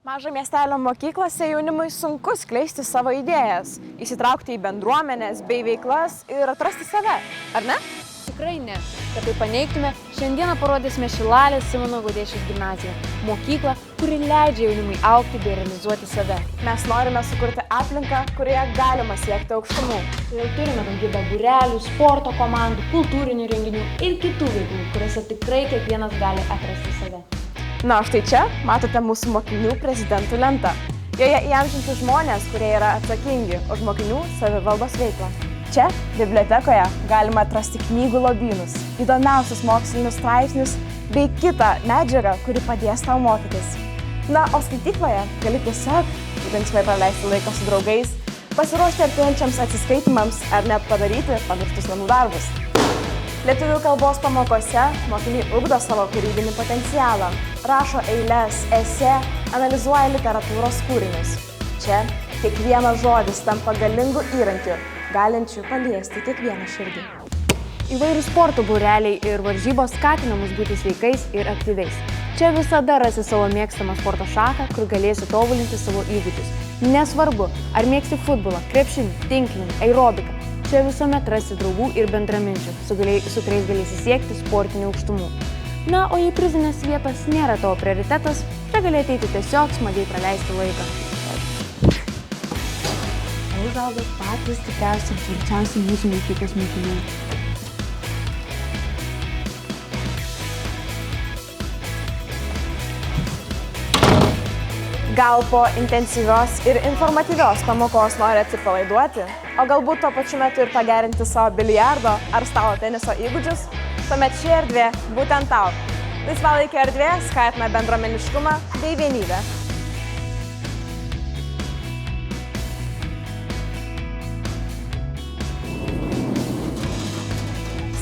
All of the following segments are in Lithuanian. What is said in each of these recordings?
Mažo miestelio mokyklose jaunimui sunku skleisti savo idėjas, įsitraukti į bendruomenės bei veiklas ir atrasti save, ar ne? Tikrai ne. Kad tai paneigtume, šiandieną parodysime Šilalės Simono Gudėšiaus gimnaziją, mokyklą, kuri leidžia jaunimui augti bei realizuoti save. Mes norime sukurti aplinką, kurioje galima siekti aukštumų. Todėl turime daugybę būrelių, sporto komandų, kultūrinių renginių ir kitų veiklų, kuriuose tikrai kiekvienas gali atrasti save. Na, štai čia matote mūsų mokinių prezidentų lentą. Joje įamžinti žmonės, kurie yra atsakingi už mokinių savivaldos veiklą. Čia, bibliotekoje, galima atrasti knygų lobynus, įdomiausius mokslinius straipsnius bei kitą medžiagą, kuri padės tau mokytis. Na, o skaitykloje gali tiesiog linksmai praleisti laiką su draugais, pasiruošti artėjančiams atsiskaitimams ar net padaryti pamirštus namų darbus. Lietuvių kalbos pamokose mokiniai ugdo savo kūrybinį potencialą, rašo eiles, esė, analizuoja literatūros kūrinius. Čia kiekvienas žodis tampa galingu įrankiu, galinčiu paliesti kiekvieną širdį. Įvairių sporto būreliai ir varžybos skatina mus būti sveikais ir aktyviais. Čia visada rasi savo mėgstamą sporto šaką, kur galėsi tobulinti savo įgūdžius. Nesvarbu, ar mėgsti futbolą, krepšinį, tinklinį, aerobiką. Čia visuomet rasi draugų ir bendraminčių, su kuriais galėsi siekti sportinių aukštumų. Na, o jei prizinės vietos nėra tavo prioritetas, čia gali ateiti tiesiog smagiai praleisti laiką. Užaugo patys stipriausi ir tvirčiausi mūsų mokyklos mokiniai. Gal po intensyvios ir informatyvios pamokos nori atsipalaiduoti, o galbūt tuo pačiu metu ir pagerinti savo biliardo ar stalo teniso įgūdžius, tuomet ši erdvė būtent tau. Laisvalaikio erdvė skatina bendruomeniškumą bei vienybę.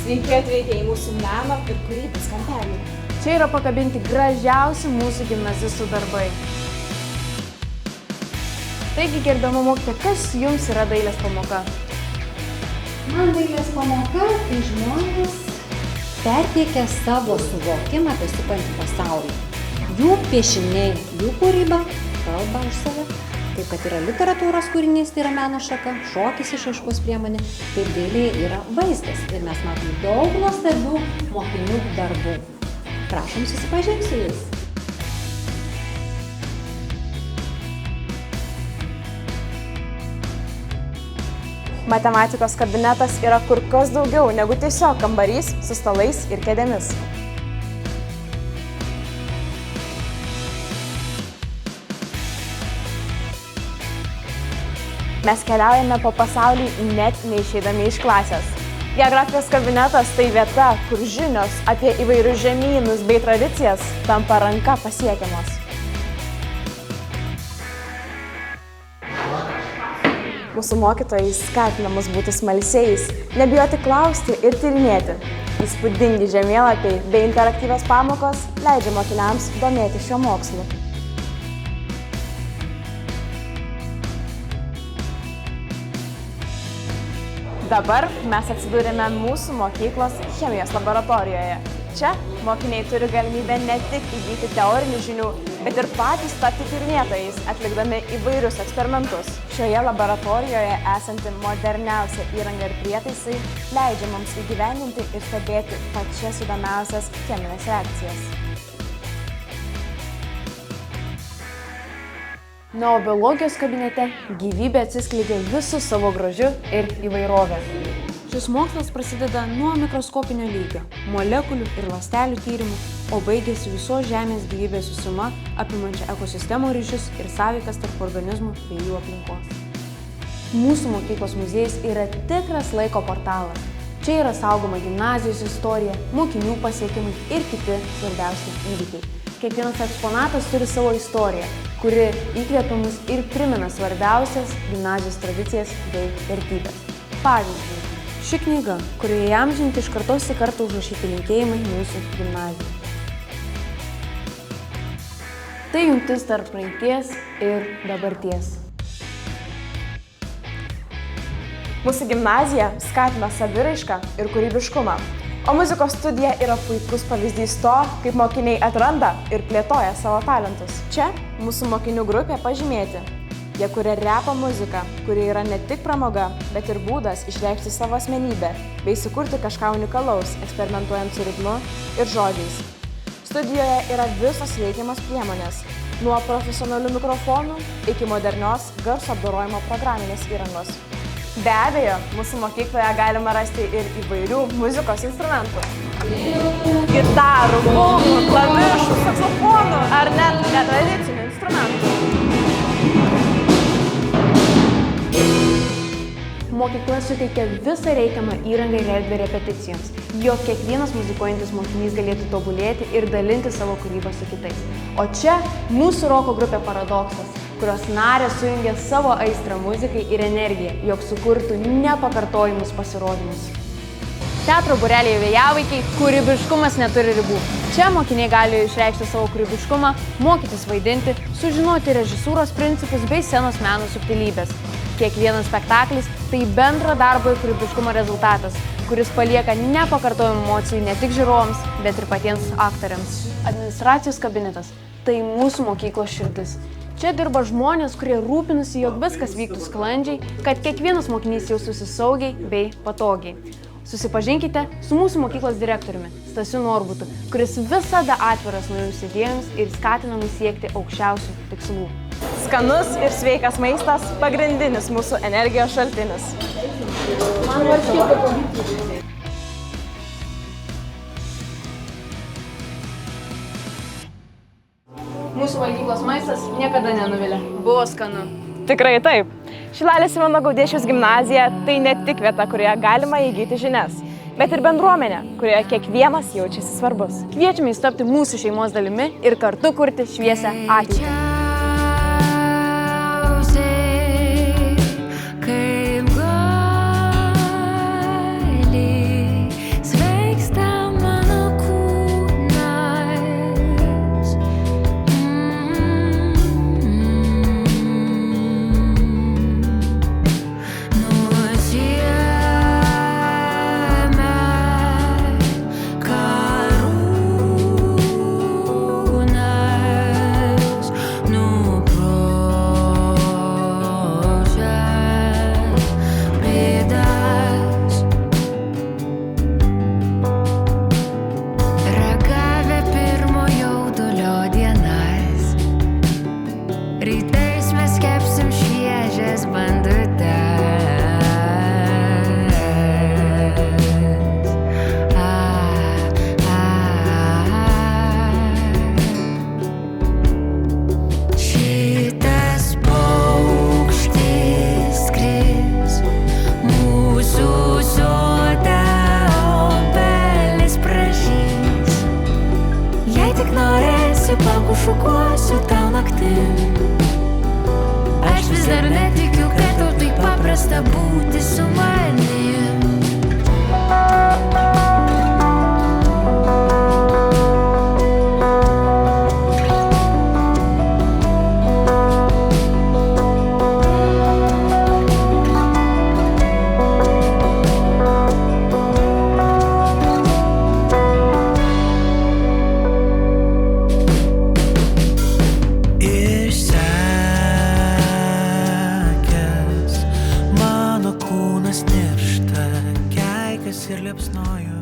Sveiki atvykę į mūsų meno ir kūrybos kampelį. Čia yra pakabinti gražiausi mūsų gimnazistų darbai. Taigi, gerbiama mokytoja, kas jums yra dailės pamoka? Man dailės pamoka, kai žmonės perteikia savo suvokimą apie supantį pasaulį. Jų piešiniai, jų kūryba kalba už save. Taip, kad yra literatūros kūrinys, tai yra meno šaka, šokis išraiškos priemonė, taip dailė yra vaizdas. Ir mes matome daug nuostabių mokinių darbų. Prašom susipažinti su jais. Matematikos kabinetas yra kur kas daugiau negu tiesiog kambarys su stalais ir kėdėmis. Mes keliaujame po pasaulį net neišeidami iš klasės. Geografijos kabinetas tai vieta, kur žinios apie įvairius žemynus bei tradicijas tampa ranka pasiekiamos. Mūsų mokytojai skatina mus būti smalsiais, nebijoti klausti ir tyrinėti. Įspūdingi žemėlapiai bei interaktyvios pamokos leidžia mokiniams domėti šiuo mokslu. Dabar mes atsidūrėme mūsų mokyklos chemijos laboratorijoje. Čia mokiniai turi galimybę ne tik įgyti teorinių žinių, bet ir patys tapti tyrinėtojais, atlikdami įvairius eksperimentus. Šioje laboratorijoje esanti moderniausia įranga ir prietaisai leidžia mums įgyvendinti ir stebėti pačias įdomiausias cheminės reakcijas. Na, o biologijos kabinete gyvybė atsiskleidžia visu savo grožiu ir įvairovę. Šis mokslas prasideda nuo mikroskopinio lygio, molekulių ir ląstelių tyrimų, o baigiasi visos Žemės gyvybės visuma, apimančia ekosistemų ryšius ir sąveikas tarp organizmų bei jų aplinkos. Mūsų mokyklos muziejus yra tikras laiko portalas. Čia yra saugoma gimnazijos istorija, mokinių pasiekimai ir kiti svarbiausi įvykiai. Kiekvienas eksponatas turi savo istoriją, kuri įkvepia mus ir primena svarbiausias gimnazijos tradicijas bei vertybes. Pavyzdžiui, ši knyga, kurioje įamžinti iš kartos į kartą užrašyti linkėjimai mūsų gimnazijai. Tai jungtis tarp praeities ir dabarties. Mūsų gimnazija skatina saviraišką ir kūrybiškumą. O muzikos studija yra puikus pavyzdys to, kaip mokiniai atranda ir plėtoja savo talentus. Čia mūsų mokinių grupė pažymėti. Jie kuria repo muziką, kuri yra ne tik pramoga, bet ir būdas išreikšti savo asmenybę bei sukurti kažką unikalaus, eksperimentuojant su ritmu ir žodžiais. Studijoje yra visos reikiamas priemonės, nuo profesionalių mikrofonų iki modernios garso apdorojimo programinės įrangos. Be abejo, mūsų mokykloje galima rasti ir įvairių muzikos instrumentų. Gitarų, būgnų, klavišų, saksofonų ar net netradicinių instrumentų. Mokykla suteikia visą reikiamą įrangą ir erdvę repeticijoms, jog kiekvienas muzikuojantis mokinys galėtų tobulėti ir dalinti savo kūrybą su kitais. O čia mūsų roko grupė Paradoksas, kurios narės sujungia savo aistrą muzikai ir energiją, jog sukurtų nepakartojimus pasirodymus. Teatro būreliai Vėjavaikiai kūrybiškumas neturi ribų. Čia mokiniai gali išreikšti savo kūrybiškumą, mokytis vaidinti, sužinoti režisūros principus bei scenos meno subtilybės. Kiekvienas spektaklis tai bendro darbo ir kūrybiškumo rezultatas, kuris palieka nepakartojimų emocijų ne tik žiūrovams, bet ir patiems aktoriams. Administracijos kabinetas – tai mūsų mokyklos širdis. Čia dirba žmonės, kurie rūpinasi, jog viskas vyktų sklandžiai, kad kiekvienas mokinys jaustųsi saugiai bei patogiai. Susipažinkite su mūsų mokyklos direktoriumi Stasiu Norbutu, kuris visada atviras naujoms idėjoms ir skatina mus siekti aukščiausių tikslų. Skanus ir sveikas maistas – pagrindinis mūsų energijos šaltinis. Mūsų valgyklos maistas niekada nenuvilia. Buvo skanu. Tikrai taip. Šilalės Simono Gaudiešiaus gimnazija – tai ne tik vieta, kurioje galima įgyti žinias, bet ir bendruomenė, kurioje kiekvienas jaučiasi svarbus. Kviečiame įstapti mūsų šeimos dalimi ir kartu kurti šviesią ateitį. Šukuosiu tau naktim. Aš vis dar netikiu, kad tau taip paprasta būti su manim. Ir liepsnoju